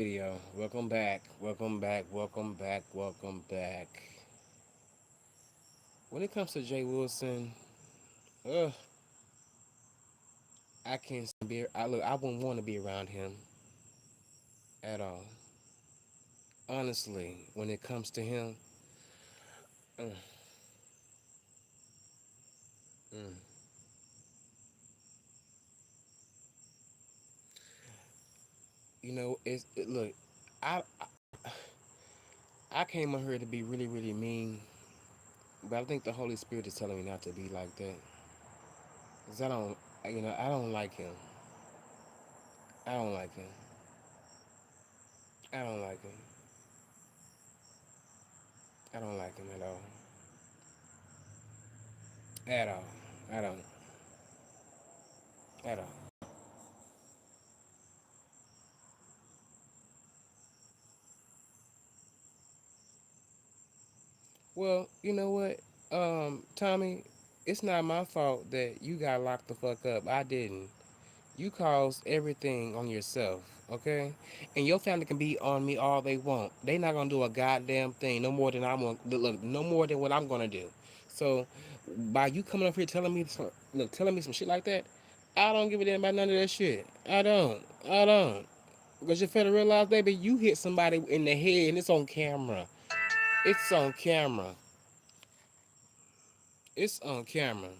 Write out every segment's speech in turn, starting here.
video. Welcome back. Welcome back. Welcome back. Welcome back. When it comes to Jay Wilson, ugh, I can't be. I wouldn't want to be around him at all. Honestly, when it comes to him, uh, mm, look. I came on here to be really, really mean, but I think the Holy Spirit is telling me not to be like that. Cause I don't like him. I don't like him. I don't like him. I don't like him at all. At all. I don't. At all. Well, you know what, Tommy, it's not my fault that you got locked the fuck up. I didn't. You caused everything on yourself, okay? And your family can be on me all they want. They not gonna do a goddamn thing no more than I'm gonna look, no more than what I'm gonna do. So by you coming up here telling me some shit like that, I don't give a damn about none of that shit. I don't. I don't. Because you better realize, baby, you hit somebody in the head and it's on camera. It's on camera. It's on camera.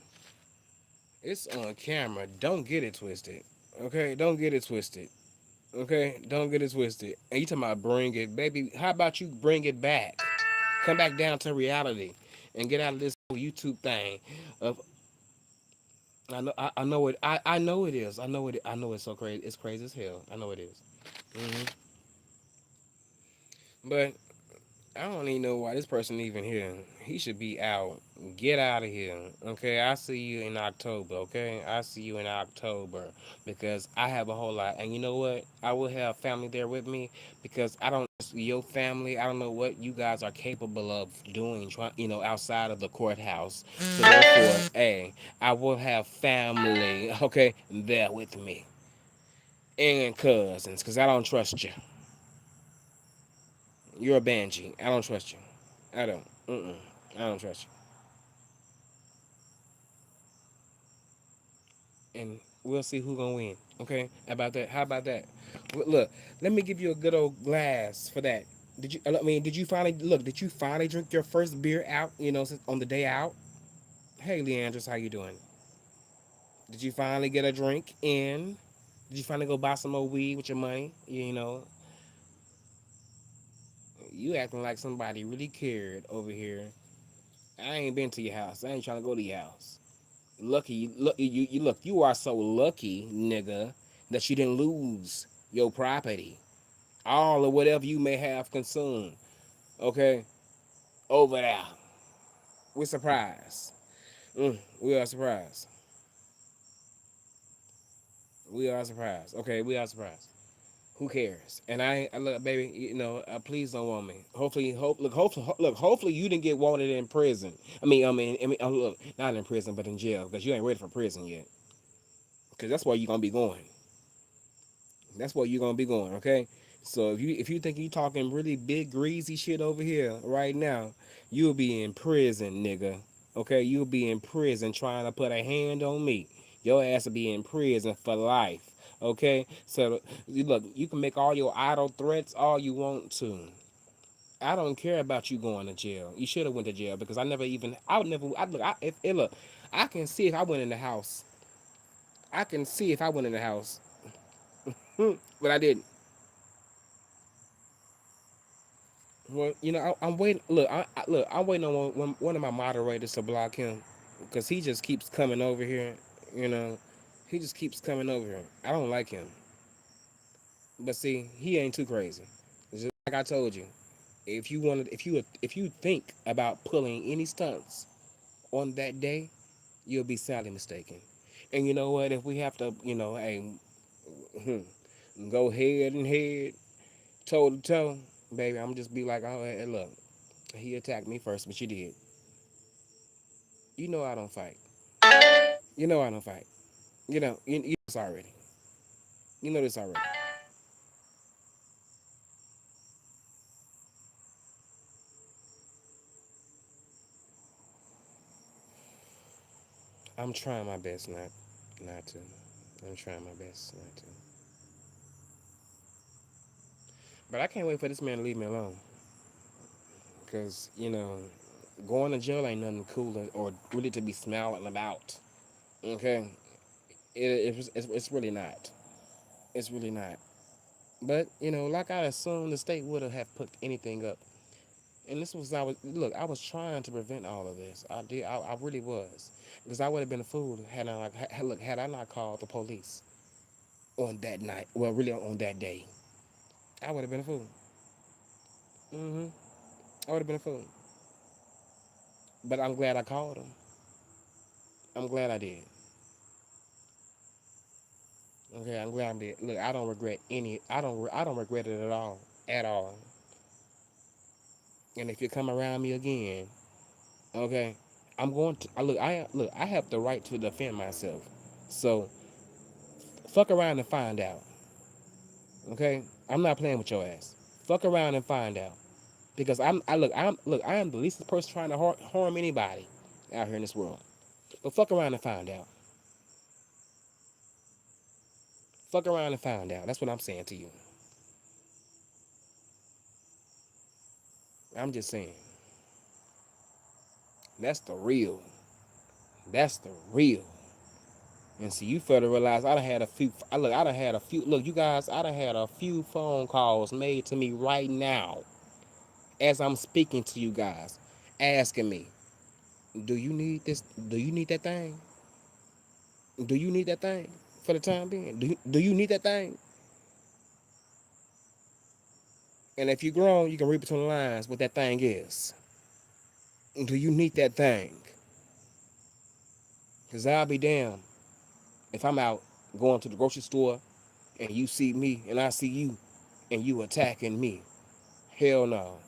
It's on camera. Don't get it twisted. Okay? Don't get it twisted. Okay? Don't get it twisted. And you talking about bring it, baby. How about you bring it back? Come back down to reality and get out of this YouTube thing. Of I know it. I know it is. I know it's so crazy. It's crazy as hell. I know it is. Hmm. But I don't even know why this person even here. He should be out. Get out of here. Okay, I see you in October. Okay, I see you in October because I have a whole lot. And you know what? I will have family there with me because I don't your family. I don't know what you guys are capable of doing. Outside of the courthouse. So therefore, hey, I will have family. Okay, there with me and cousins because I don't trust you. You're a banshee. I don't trust you. I don't. Mm-mm. I don't trust you. And we'll see who gonna win. Okay? How about that? How about that? Look, let me give you a good old glass for that. Did you? I mean, did you finally look? Did you finally drink your first beer out? On the day out. Hey, Leandros, how you doing? Did you finally get a drink in? Did you finally go buy some more weed with your money? You acting like somebody really cared over here. I ain't been to your house. I ain't trying to go to your house. Lucky, look, look. You are so lucky, nigga, that you didn't lose your property, all of whatever you may have consumed. Okay, over there. We're surprised. We are surprised. We are surprised. Okay, we are surprised. Who cares? And I look, baby. Please don't want me. Hopefully, you didn't get wanted in prison. Look, not in prison, but in jail, because you ain't ready for prison yet. Because that's where you're gonna be going. That's what you're gonna be going, okay? So if you think you talking really big greasy shit over here right now, you'll be in prison, nigga. Okay, you'll be in prison trying to put a hand on me. Your ass will be in prison for life. Okay, so look, you can make all your idle threats all you want to. I don't care about you going to jail. You should have went to jail because I would never. I look. Look. I can see if I went in the house. I can see if I went in the house, but I didn't. Well, I'm waiting. Look, I'm waiting on one of my moderators to block him, because he just keeps coming over here. You know, he just keeps coming over here. I don't like him, but see, he ain't too crazy. It's just like I told you, if you think about pulling any stunts on that day, you'll be sadly mistaken. And you know what? If we have to, hey, go head and head, toe to toe, baby, I'm just be like, oh, hey, look, he attacked me first, but you did. You know I don't fight. You know I don't fight. You know this already. You know this already. I'm trying my best not to. I'm trying my best not to. But I can't wait for this man to leave me alone. Cause going to jail ain't nothing cool or really to be smiling about. Okay, it's really not. It's really not. But like I assumed, the state would have put anything up. And this was I was look. I was trying to prevent all of this. I did. I really was, because I would have been a fool had I like look had I not called the police on that night. Well, really on that day, I would have been a fool. Hmm. I would have been a fool. But I'm glad I called them. I'm glad I did. Okay, I'm glad I did. Look, I don't regret any. I don't regret it at all. At all. And if you come around me again, okay, I'm going to. Look. I have the right to defend myself. So fuck around and find out. Okay, I'm not playing with your ass. Fuck around and find out. Because I am the least person trying to harm anybody out here in this world. But fuck around and find out. Fuck around and find out. That's what I'm saying to you. I'm just saying. That's the real. That's the real. And see, you further realize I done had a few. I done had a few. Look, you guys, I done had a few phone calls made to me right now as I'm speaking to you guys, asking me, "Do you need this? Do you need that thing? Do you need that thing for the time being? Do you need that thing?" And if you're grown, you can read between the lines what that thing is. Do you need that thing? Because I'll be damned if I'm out going to the grocery store and you see me and I see you and you attacking me. Hell no.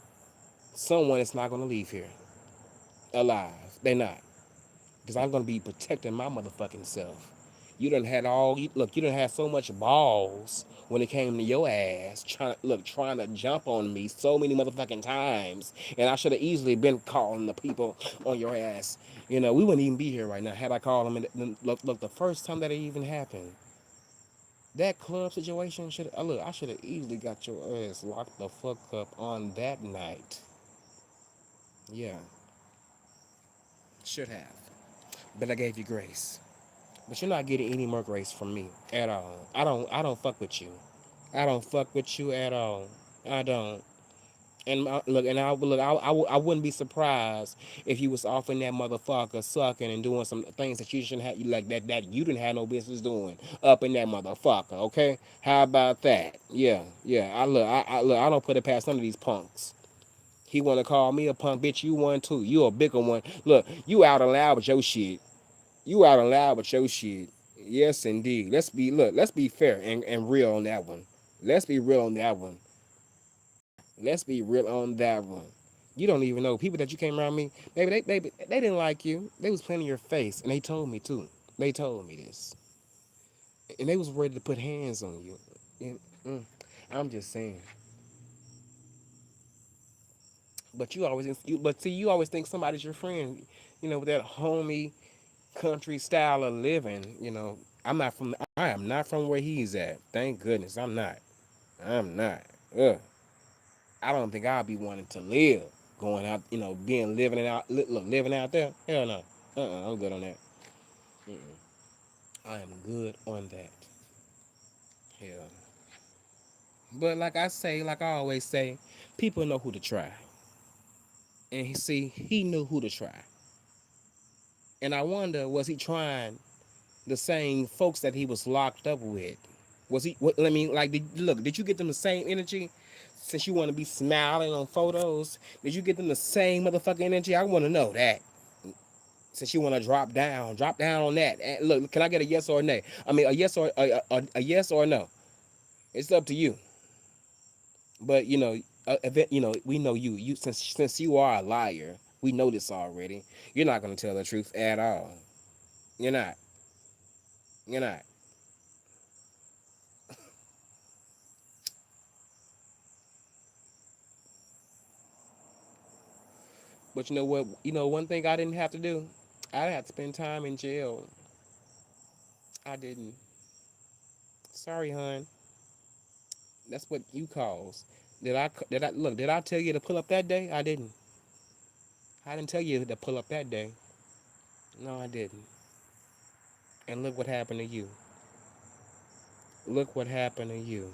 Someone is not going to leave here alive. They're not. Because I'm going to be protecting my motherfucking self. You done had so much balls when it came to your ass trying to jump on me so many motherfucking times, and I should have easily been calling the people on your ass. We wouldn't even be here right now had I called them. And look, the first time that it even happened, that club situation I should have easily got your ass locked the fuck up on that night. Yeah, should have, but I gave you grace. But you're not getting any more grace from me at all. I don't fuck with you. I don't fuck with you at all. I don't. And look, and I wouldn't be surprised if you was off in that motherfucker sucking and doing some things that you shouldn't have, like that you didn't have no business doing up in that motherfucker. Okay, how about that? Yeah, yeah. I don't put it past none of these punks. He wanna call me a punk, bitch. You one too. You a bigger one. Look, you out and loud with your shit. You out and loud with your shit. Yes, indeed. Let's be fair and real on that one. Let's be real on that one. Let's be real on that one. You don't even know people that you came around me. Maybe they didn't like you. They was playing in your face, and they told me too. They told me this, and they was ready to put hands on you. And, I'm just saying. But see, you always think somebody's your friend. With that homie country style of living. I am not from where he's at. Thank goodness, I'm not. I'm not. Ugh. I don't think I'll be wanting to live going out, being living out there. Hell no. I'm good on that. Mm-mm. I am good on that. Hell. But like I always say, people know who to try. And he knew who to try. And I wonder, was he trying the same folks that he was locked up with? Was he? What, I mean, like, did you get them the same energy? Since you want to be smiling on photos, did you get them the same motherfucking energy? I want to know that. Since you want to drop down on that. And look, can I get a yes or a nay? I mean, a yes or a yes or a no. It's up to you. But we know you. You since you are a liar, we know this already. You're not gonna tell the truth at all. You're not. You're not. But you know what? One thing I didn't have to do. I had to spend time in jail. I didn't. Sorry, hon. That's what you caused. Did I look? Did I tell you to pull up that day? I didn't. I didn't tell you to pull up that day. No, I didn't. And look what happened to you. Look what happened to you.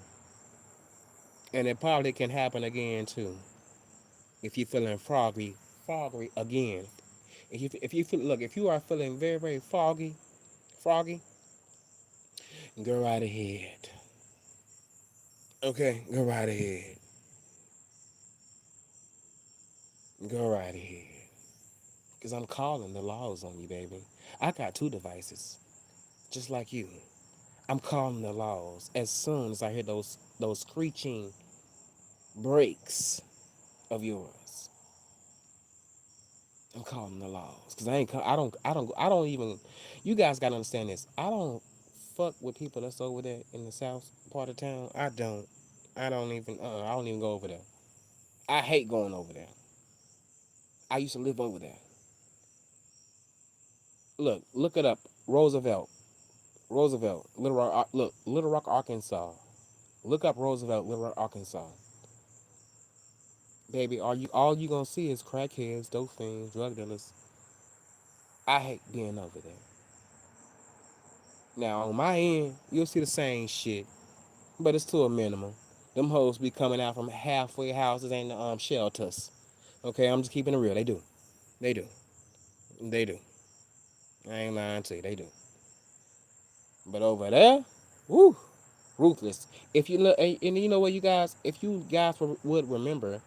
And it probably can happen again too. If you're feeling foggy again. If you feel look, if you are feeling very very froggy, go right ahead. Okay, go right ahead. Go right ahead. Cause I'm calling the laws on you, baby. I got two devices, just like you. I'm calling the laws as soon as I hear those screeching brakes of yours. I'm calling the laws because I don't even. You guys gotta understand this. I don't fuck with people that's over there in the south part of town. I don't. I don't even. I don't even go over there. I hate going over there. I used to live over there. Look it up. Roosevelt, Little Rock. Look, Little Rock, Arkansas. Look up Roosevelt, Little Rock, Arkansas. Baby, are you all you gonna see is crackheads, dope fiends, drug dealers. I hate being over there. Now on my end, you'll see the same shit, but it's to a minimum. Them hoes be coming out from halfway houses and shelters. Okay, I'm just keeping it real. They do. They do. They do. I ain't lying to you. They do. But over there, woo, ruthless. If you look, and you know what, you guys, if you guys would remember,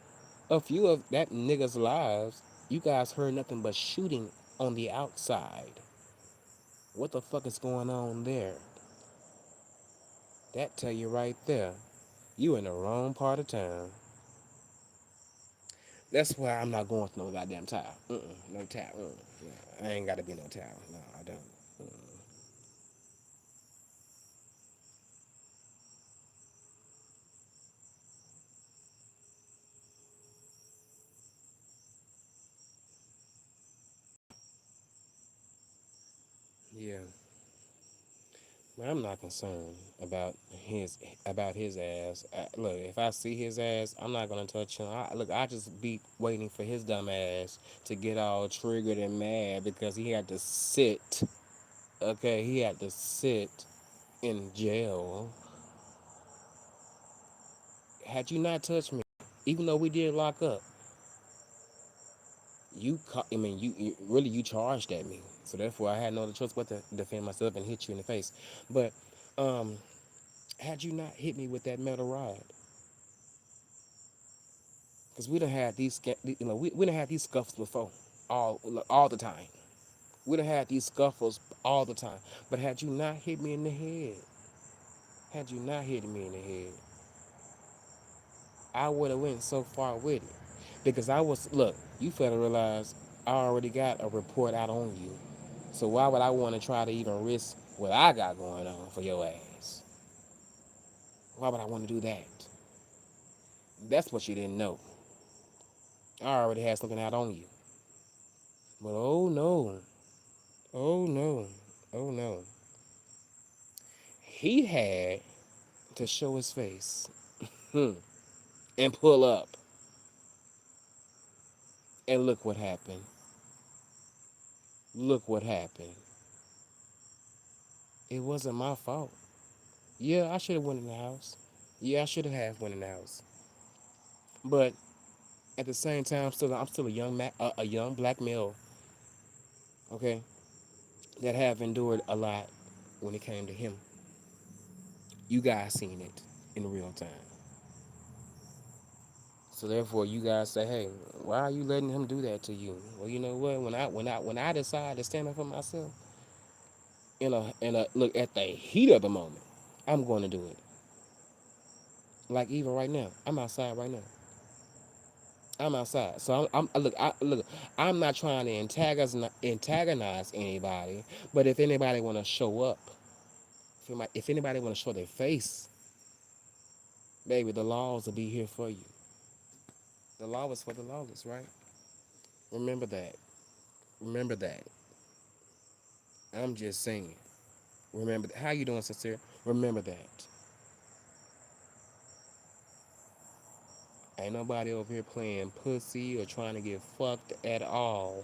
a few of that nigga's lives, you guys heard nothing but shooting on the outside. What the fuck is going on there? That tell you right there, you in the wrong part of town. That's why I'm not going to no goddamn town. No town. I ain't got to be no town. No, I don't. Yeah, but I'm not concerned about his ass. Look, if I see his ass, I'm not gonna touch him. I just be waiting for his dumb ass to get all triggered and mad because he had to sit. Okay, he had to sit in jail. Had you not touched me, even though we did lock up, I mean, you really you charged at me. So therefore, I had no other choice but to defend myself and hit you in the face. But um, had you not hit me with that metal rod, because we done had we done had these scuffles before, all the time. We done had these scuffles all the time. But had you not hit me in the head, had you not hit me in the head, I would have went so far with it. Because look, you better realize I already got a report out on you. So why would I want to try to even risk what I got going on for your ass? Why would I want to do that? That's what you didn't know. I already had something out on you. But oh no, oh no, oh no. He had to show his face and pull up. And look what happened. Look what happened. It wasn't my fault. Yeah, I should have went in the house. Yeah, I should have went in the house. But at the same time, I'm still a young black male. Okay, that have endured a lot when it came to him. You guys seen it in real time. So therefore, you guys say, "Hey, why are you letting him do that to you?" Well, you know what? When I decide to stand up for myself, in a look at the heat of the moment, I'm going to do it. Like even right now, I'm outside right now. I'm outside, so look. I'm not trying to antagonize anybody, but if anybody want to show up, if anybody want to show their face, baby, the laws will be here for you. The law is for the lawless, right? Remember that. Remember that. I'm just saying. Remember how you doing, sincere? Remember that. Ain't nobody over here playing pussy or trying to get fucked at all.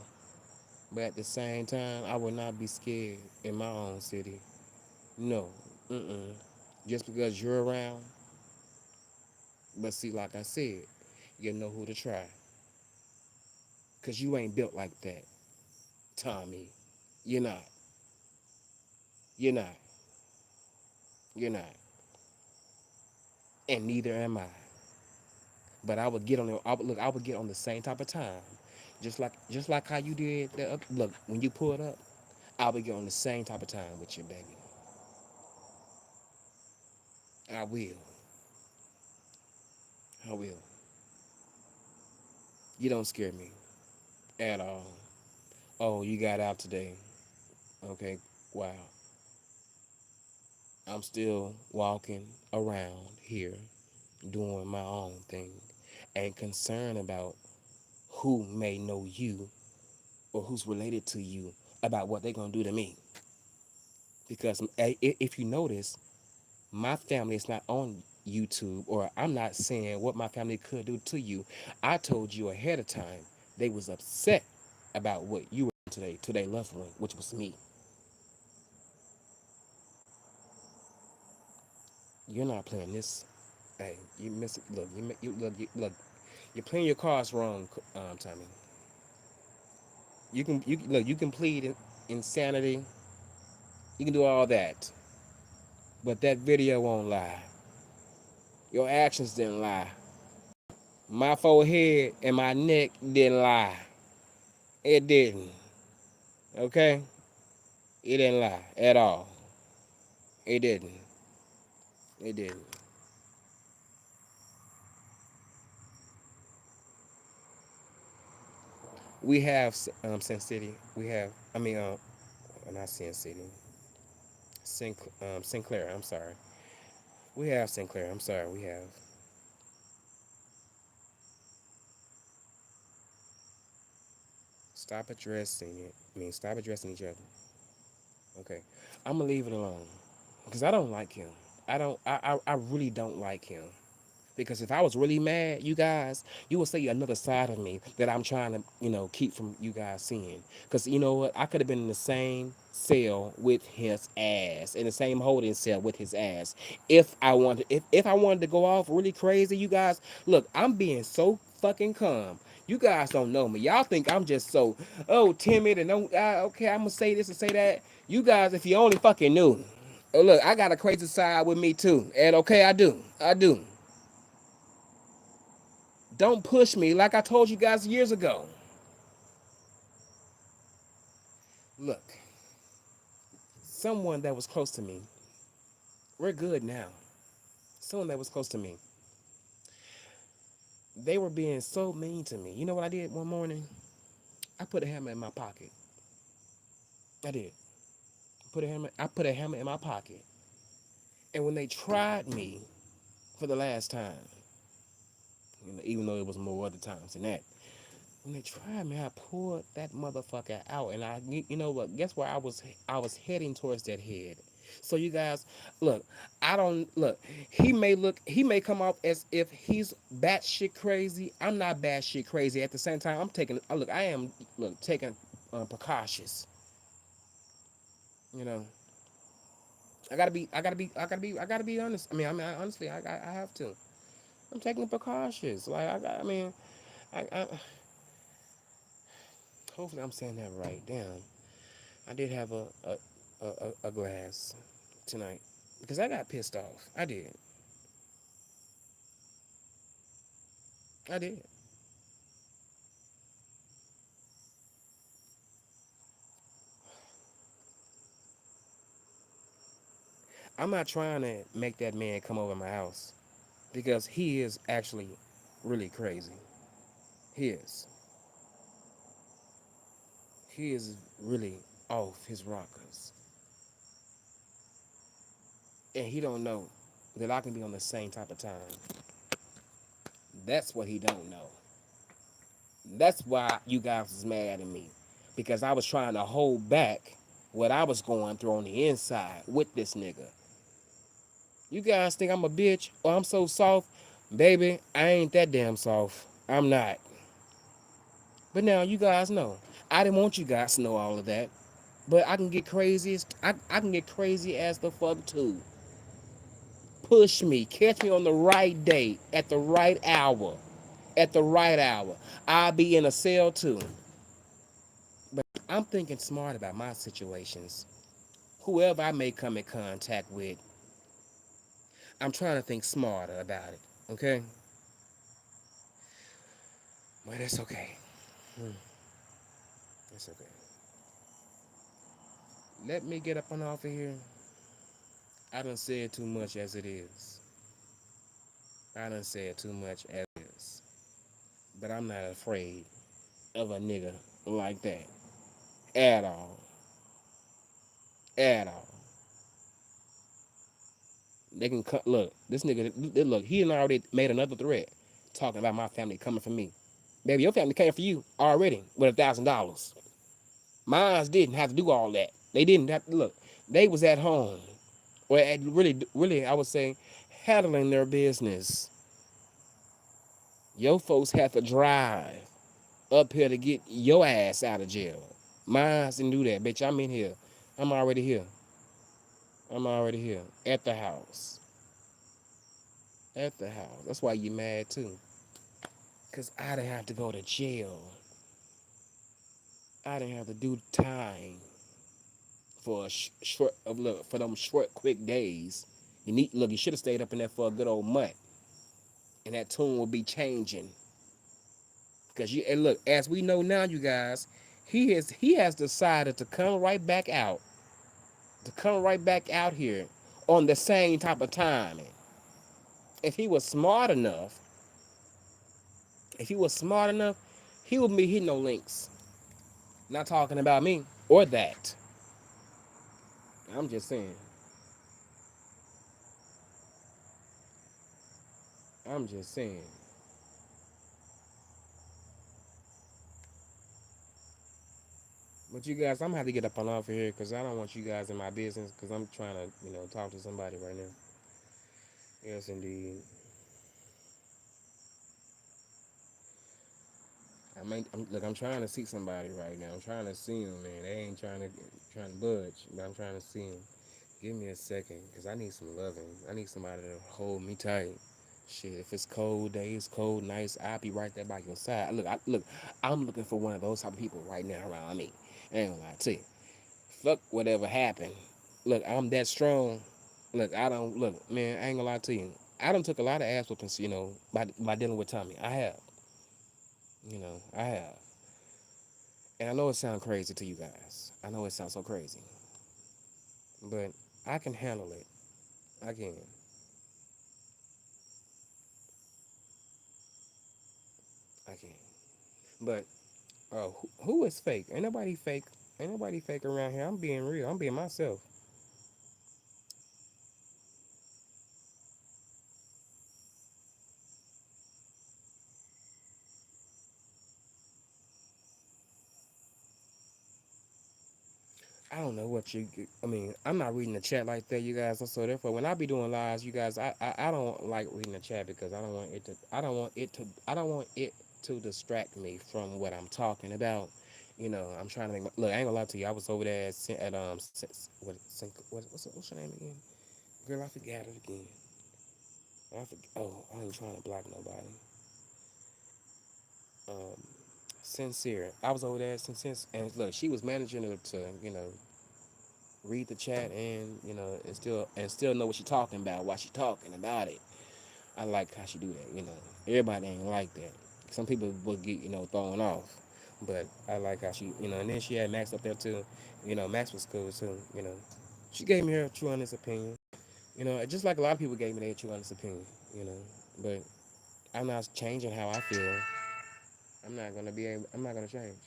But at the same time, I would not be scared in my own city. No. Mm-mm. Just because you're around. But see, like I said, you know who to try. Because you ain't built like that, Tommy. You're not. You're not. You're not. And neither am I. But I would get on the look. I would get on the same type of time, just like how you did. Look, when you pulled up, I would get on the same type of time with you, baby. I will. I will. You don't scare me at all. Oh, you got out today. Okay. Wow. I'm still walking around here doing my own thing and concerned about who may know you or who's related to you about what they're going to do to me. Because if you notice, my family is not on YouTube, or I'm not saying what my family could do to you. I told you ahead of time they was upset about what you were today to their loved one, which was me. You're not playing this. Hey, you miss. Look, look. You're playing your cards wrong, Tommy. You look. You can plead insanity. You can do all that, but that video won't lie. Your actions didn't lie. My forehead and my neck didn't lie. It didn't. Okay? It didn't lie at all. It didn't. It didn't. We have Sin City. We have. I mean, not Sin City. Sinclair. I'm sorry. We have Sinclair. I'm sorry. We have. Stop addressing it. I mean, stop addressing each other. Okay. I'm gonna leave it alone because I don't like him. I don't. I really don't like him. Because if I was really mad, you guys, you would see another side of me that I'm trying to, keep from you guys seeing. Because you know what? I could have been in the same cell with his ass, in the same holding cell with his ass. If I wanted to go off really crazy, you guys, look, I'm being so fucking calm. You guys don't know me. Y'all think I'm just so timid and okay, I'm gonna say this and say that. You guys, if you only fucking knew. Oh look, I got a crazy side with me too. And okay, I do. I do. Don't push me like I told you guys years ago. Look, someone that was close to me, we're good now. Someone that was close to me, they were being so mean to me. You know what I did one morning? I put a hammer in my pocket. I did. I put a hammer in my pocket. And when they tried me for the last time, even though it was more other times than that, when they tried me, I pulled that motherfucker out, and you know what? Guess where I was? I was heading towards that head. So you guys, look, I don't look. He may come off as if he's batshit crazy. I'm not batshit crazy. At the same time, I'm taking. Look, I am taking precautions. You know, I gotta be honest. Honestly, I have to. I'm taking precautions. Like I mean, I hopefully I'm saying that right. Damn. I did have a glass tonight because I got pissed off. I did. I did. I'm not trying to make that man come over my house because he is actually really crazy. He is. He is really off his rockers, and he don't know that I can be on the same type of time. That's what he don't know. That's why you guys was mad at me because I was trying to hold back what I was going through on the inside with this nigga. You guys think I'm a bitch or I'm so soft? Baby, I ain't that damn soft. I'm not. But now you guys know. I didn't want you guys to know all of that. But I can get crazy I can get crazy as the fuck too. Push me. Catch me on the right day. At the right hour. At the right hour. I'll be in a cell too. But I'm thinking smart about my situations. Whoever I may come in contact with, I'm trying to think smarter about it. Okay? But it's okay. It's okay. Let me get up and off of here. I done said too much as it is. I done said too much as it is. But I'm not afraid of a nigga like that. At all. At all. They can cut. Look, this nigga. Look, he done already made another threat talking about my family coming for me. Baby, your family came for you already with $1,000. Mine didn't have to do all that. They didn't have to look. They was at home, or at really, I would say, handling their business. Your folks had to drive up here to get your ass out of jail. Mine didn't do that, bitch. I'm in here. I'm already here. I'm already here at the house. At the house. That's why you mad too. Cause I didn't have to go to jail. I didn't have to do time for a short of look for them short quick days. You need look. You should have stayed up in there for a good old month, and that tune will be changing. Cause you and look, as we know now, you guys, he has decided to come right back out, to come right back out here on the same type of timing. If he was smart enough, if he was smart enough, he would be hitting no links. Not talking about me or that. I'm just saying. I'm just saying. But you guys, I'm gonna have to get up on off of here because I don't want you guys in my business because I'm trying to, talk to somebody right now. Yes, indeed. Look, I'm trying to see somebody right now. I'm trying to see them, man. They ain't trying to budge, but I'm trying to see them. Give me a second, cause I need some loving. I need somebody to hold me tight. Shit, if it's cold days, cold nights, I'll be right there by your side. Look, I'm looking for one of those type of people right now around me. I ain't gonna lie to you. Fuck whatever happened. Look, I'm that strong. Look, I don't look, man. I ain't gonna lie to you. I done took a lot of ass whoopings, by dealing with Tommy. I have, I have, and I know it sounds crazy to you guys. I know it sounds so crazy, but I can handle it. I can. I can. But who is fake? Ain't nobody fake. Ain't nobody fake around here. I'm being real. I'm being myself. I don't know what you. I mean, I'm not reading the chat like that, you guys. So therefore, when I be doing lives, you guys, I don't like reading the chat because I don't want it to. I don't want it to distract me from what I'm talking about. I'm trying to make. Look, I ain't gonna lie to you. I was over there what's your name again? Girl, I forgot it again. I forget. Oh, I ain't trying to block nobody. Um, Sincere. I was over there since and look, she was managing to read the chat and and still know what she talking about while she talking about it. I like how she do that. Everybody ain't like that. Some people will get thrown off, but I like how she And then she had Max up there too. Max was cool too. She gave me her true honest opinion. Just like a lot of people gave me their true honest opinion. You know, but I'm not changing how I feel. I'm not gonna be able. I'm not gonna change.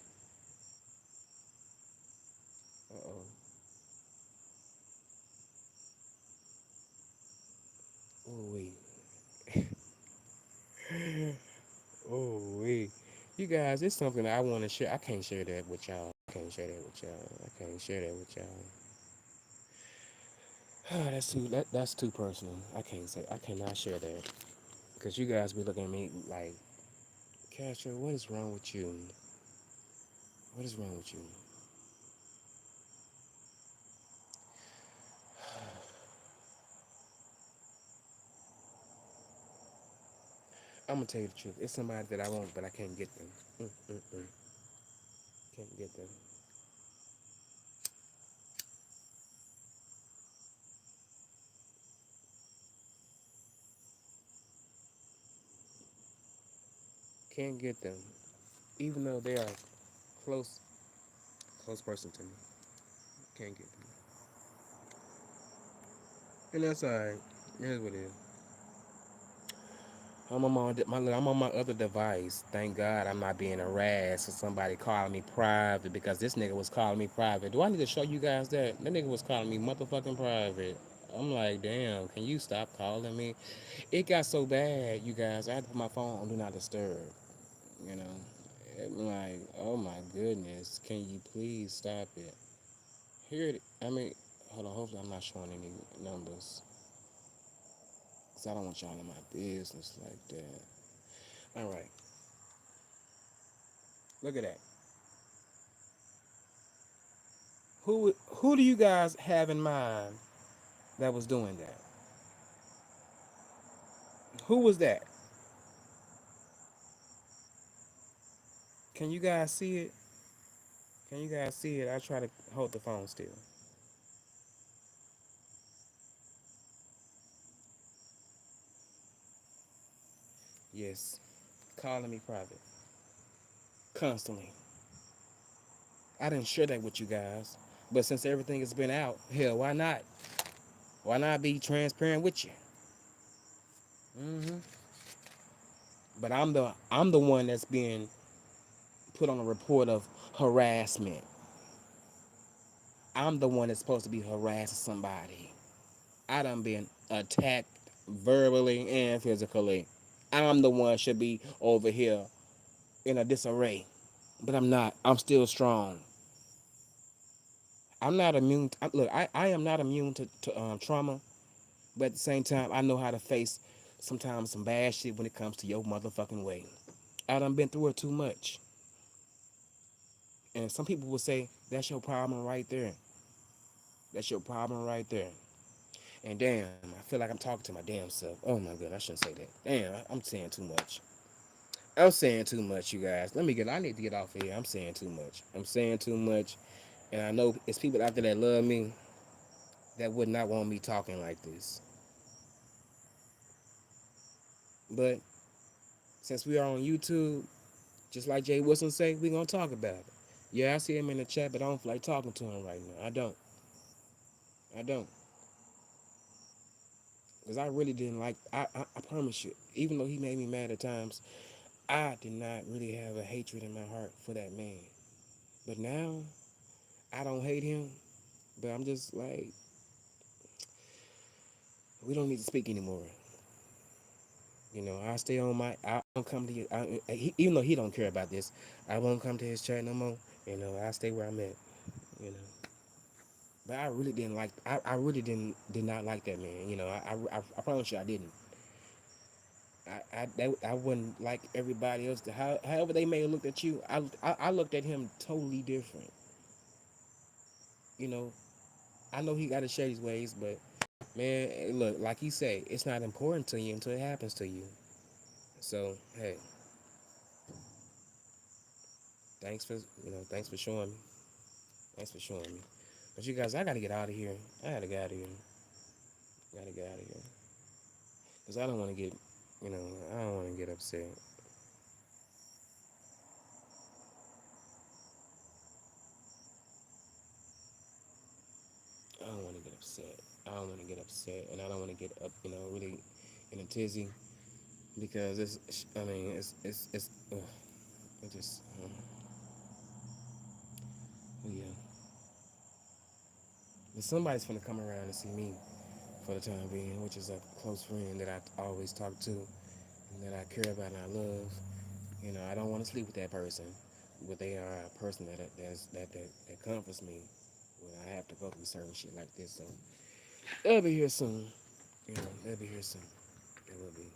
Uh oh. Oh wait. Oh wait. You guys, it's something that I want to share. I can't share that with y'all. Can't share that with y'all. I can't share that with y'all. That's too personal. I can't say I cannot share that because you guys be looking at me like, Castro, what is wrong with you? What is wrong with you? I'm gonna tell you the truth. It's somebody that I want, but I can't get them. Mm-mm-mm. Can't get them. Can't get them. Even though they are close, close person to me. Can't get them. And that's alright. Here's what it is. I'm on my other device. Thank God I'm not being harassed or somebody calling me private because this nigga was calling me private. Do I need to show you guys that? That nigga was calling me motherfucking private. I'm like, damn, can you stop calling me? It got so bad, you guys. I had to put my phone on Do Not Disturb. You know, I'm like, oh my goodness, can you please stop it? Here, I mean, hold on. Hopefully, I'm not showing any numbers because I don't want y'all in my business like that. All right, look at that. Who do you guys have in mind that was doing that? Who was that? Can you guys see it? Can you guys see it? I try to hold the phone still. Yes, calling me private constantly. I didn't share that with you guys, but since everything has been out, hell, why not? Why not be transparent with you? Hmm. But I'm the one that's being put on a report of harassment. I'm the one that's supposed to be harassing somebody. I done been attacked verbally and physically. I'm the one should be over here in a disarray, but I'm not. I'm still strong. I'm not immune. Look, I am not immune to trauma, but at the same time, I know how to face sometimes some bad shit when it comes to your motherfucking way. I done been through it too much. And some people will say, that's your problem right there. That's your problem right there. And damn, I feel like I'm talking to my damn self. Oh my god, I shouldn't say that. Damn, I'm saying too much. I'm saying too much, you guys. I need to get off of here. I'm saying too much. I'm saying too much. And I know it's people out there that love me that would not want me talking like this. But since we are on YouTube, just like Jay Wilson say, we gonna talk about it. Yeah, I see him in the chat, but I don't feel like talking to him right now. I don't. I don't. Because I really didn't like, I promise you, even though he made me mad at times, I did not really have a hatred in my heart for that man. But now, I don't hate him, but I'm just like, we don't need to speak anymore. You know, I stay on my, I don't come to you, even though he don't care about this, I won't come to his chat no more. You know, I stay where I'm at, you know. But I really didn't like, I really did not like that man. You know, I promise you I didn't. I wouldn't like everybody else. However they may have looked at you, I looked at him totally different. You know, I know he got to share his ways, but man, look, like he say, it's not important to you until it happens to you. So hey, thanks for showing me. Thanks for showing me. But you guys, I gotta get out of here. I gotta get out of here. Gotta get out of here. Cause I don't want to get, I don't want to get upset. I don't want to get upset. I don't want to get upset, and I don't want to get up, really in a tizzy because I mean, it's, it just, yeah. But somebody's gonna come around and see me for the time being, which is a close friend that I always talk to and that I care about and I love. You know, I don't want to sleep with that person, but they are a person that comforts me when I have to go through certain shit like this. So they'll be here soon. You know, they'll be here soon. It will be.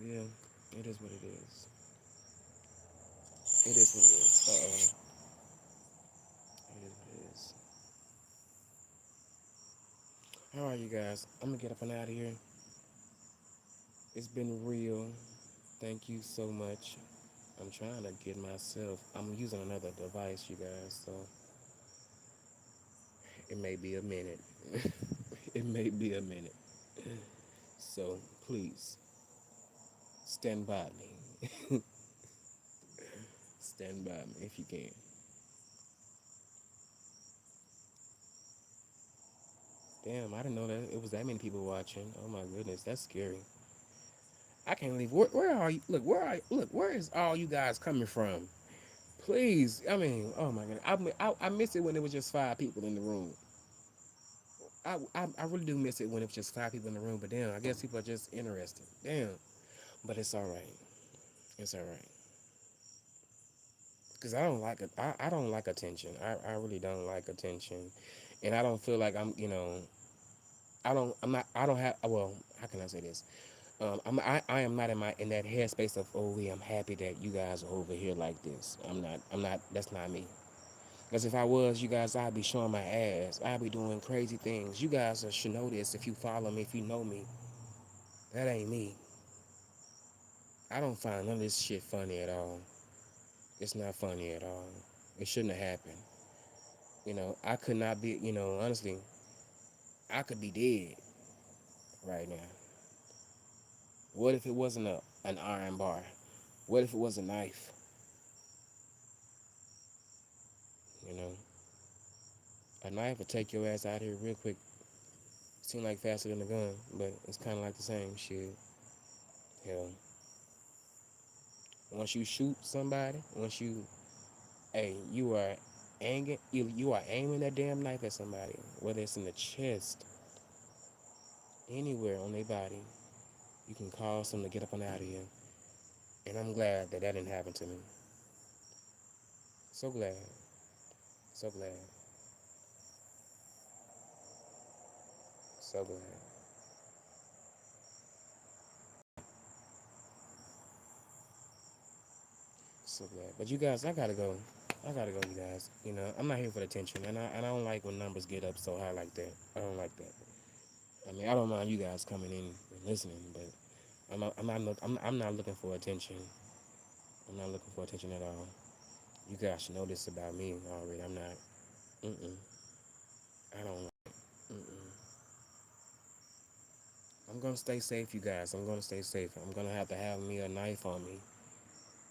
Yeah, it is what it is. It is what it is. It is what it is. All right, you guys. I'm gonna get up and out of here. It's been real. Thank you so much. I'm trying to get myself. I'm using another device, you guys. So it may be a minute. It may be a minute. So please stand by me. Stand by me if you can. Damn, I didn't know that it was that many people watching. Oh my goodness, that's scary. I can't believe where are you? Look, where are look? Where is all you guys coming from? Please, I mean, oh my god, I miss it when it was just 5 people in the room. I really do miss it when it's just 5 people in the room. But damn, I guess people are just interested. Damn, but it's all right. It's all right. Cause I don't like it. I don't like attention. I really don't like attention, and I don't feel like I'm. You know, I don't. I'm not. I don't have. Well, how can I say this? I am not in that headspace of, oh yeah, I'm happy that you guys are over here like this. I'm not. That's not me. Because if I was, you guys, I'd be showing my ass. I'd be doing crazy things. You guys should know this if you follow me, if you know me. That ain't me. I don't find none of this shit funny at all. It's not funny at all. It shouldn't have happened. You know, I could not be. You know, honestly, I could be dead right now. What if it wasn't an iron bar? What if it was a knife? You know, a knife would take your ass out here real quick. Seem like faster than a gun, but it's kind of like the same shit. Hell, once you shoot somebody, once you, hey, you are aiming that damn knife at somebody, whether it's in the chest, anywhere on their body, you can cause them to get up and out of here. And I'm glad that that didn't happen to me. So glad, so glad, so glad, so glad. But you guys, I gotta go. I gotta go, you guys. You know, I'm not here for the attention, and I don't like when numbers get up so high like that. I don't like that. I mean, I don't mind you guys coming in and listening, but I'm not looking for attention. I'm not looking for attention at all. You guys should know this about me already. I'm not. Mm-mm. I don't. Mm-mm. I'm gonna stay safe, you guys. I'm gonna stay safe. I'm gonna have to have me a knife on me,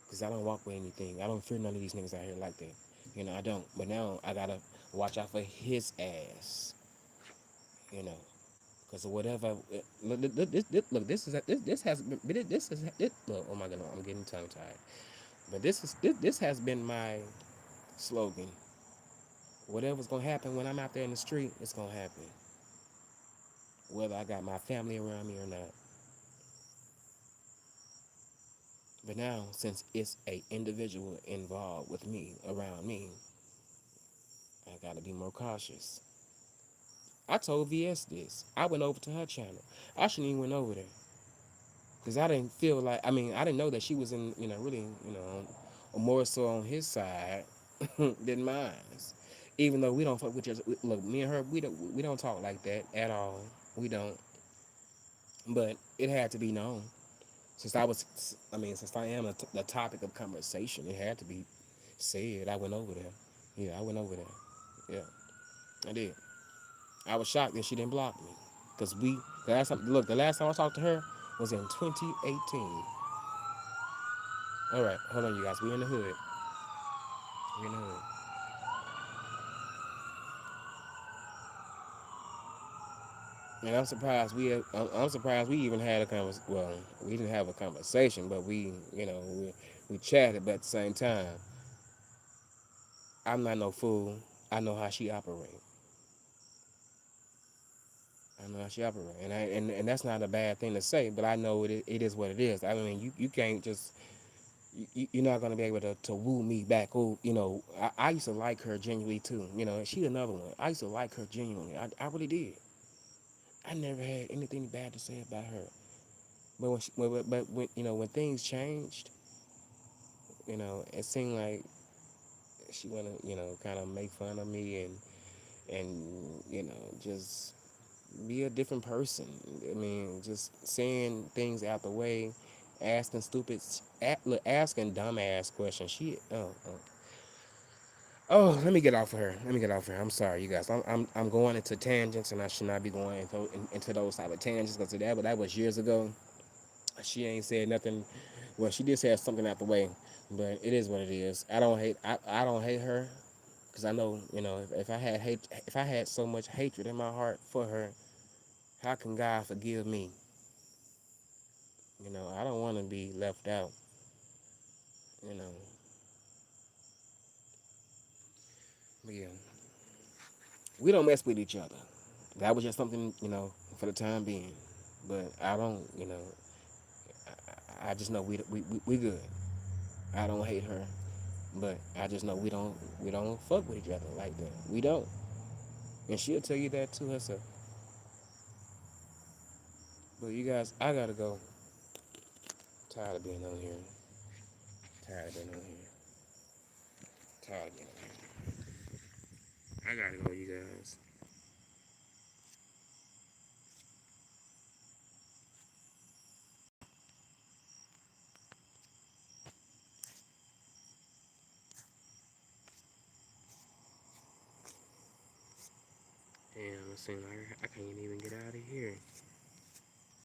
cause I don't walk with anything. I don't fear none of these niggas out here like that. You know, I don't. But now I gotta watch out for his ass. You know, cause whatever. Look, this has been look. Oh my god, I'm getting tongue tied. But this has been my slogan. Whatever's gonna happen when I'm out there in the street, it's gonna happen. Whether I got my family around me or not. But now, since it's a individual involved with me, around me, I gotta be more cautious. I told VS this. I went over to her channel. I shouldn't even went over there. Because I didn't feel like, I mean, I didn't know that she was in, you know, really, you know, more so on his side than mine. Even though we don't fuck with each other. Look, me and her, we don't talk like that at all. We don't. But it had to be known. Since I am the topic of conversation, it had to be said. I went over there. Yeah, I went over there. Yeah, I did. I was shocked that she didn't block me. Because the last time I talked to her was in 2018. All right, hold on, you guys. We in the hood. We in the hood. And I'm surprised we even had a conversation. Well, we didn't have a conversation, but we chatted. But at the same time, I'm not no fool. I know how she operates. I know how she operates, and that's not a bad thing to say. But I know it is what it is. I mean, you can't just. you're not gonna be able to woo me back. Oh, I used to like her genuinely too. She another one. I used to like her genuinely. I really did. I never had anything bad to say about her. But when when things changed, it seemed like she wanna kind of make fun of me and just be a different person. I mean, just saying things out the way, asking asking dumbass questions. Oh, let me get off of her. Let me get off of her. I'm sorry, you guys. I'm going into tangents, and I should not be going into those type of tangents because that was years ago. She ain't said nothing. Well, she did say something out the way, but it is what it is. I don't hate her because I know if I had so much hatred in my heart for her, how can God forgive me? I don't want to be left out. You know, but yeah, we don't mess with each other. That was just something for the time being. But I don't, I just know we good. I don't hate her, but I just know we don't fuck with each other like that. We don't, and she'll tell you that to herself. But you guys, I gotta go. Tired of being on here. Tired of being on here. Tired of being on here. I gotta go, you guys. Damn, it seems like I can't even get out of here.